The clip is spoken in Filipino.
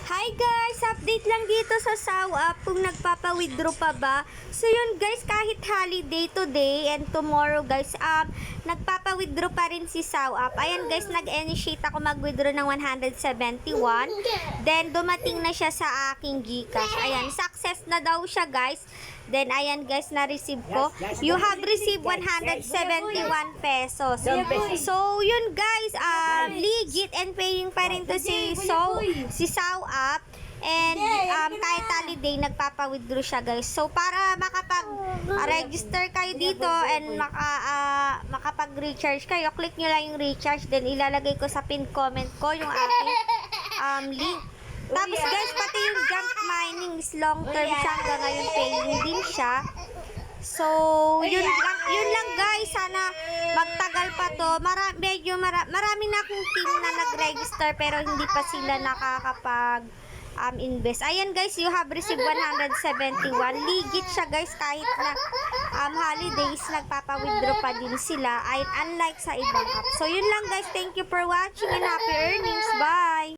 Hi guys! Update lang dito sa SawUp kung nagpapa-withdraw pa ba. So yun guys, kahit holiday today and tomorrow guys, nagpapa-withdraw pa rin si SawUp. Ayan guys, nag-initiate ako mag-withdraw ng 171. Then dumating na siya sa aking GCash. Ayan, success na daw siya guys. Then ayan guys, na-receive ko. You have received 171 pesos. So yun guys, legit and paying pa rin to si SawUp. And kahit holiday, nagpapa-withdraw siya guys. So para makapag-register kayo dito and makapag-recharge kayo, click nyo lang yung recharge. Then ilalagay ko sa pin comment ko yung aking link. Tapos guys, pati yung jump mining is long term siya, hanggang ngayon paying din siya. So, yun lang guys, sana magtagal pa to. Marami na akong team na nag-register pero hindi pa sila nakakapag invest. Ayan guys, you have received 171. Legit siya guys, kahit na holidays, nagpapa-withdraw pa din sila. Unlike sa ibang app. So, yun lang guys. Thank you for watching and happy earnings. Bye!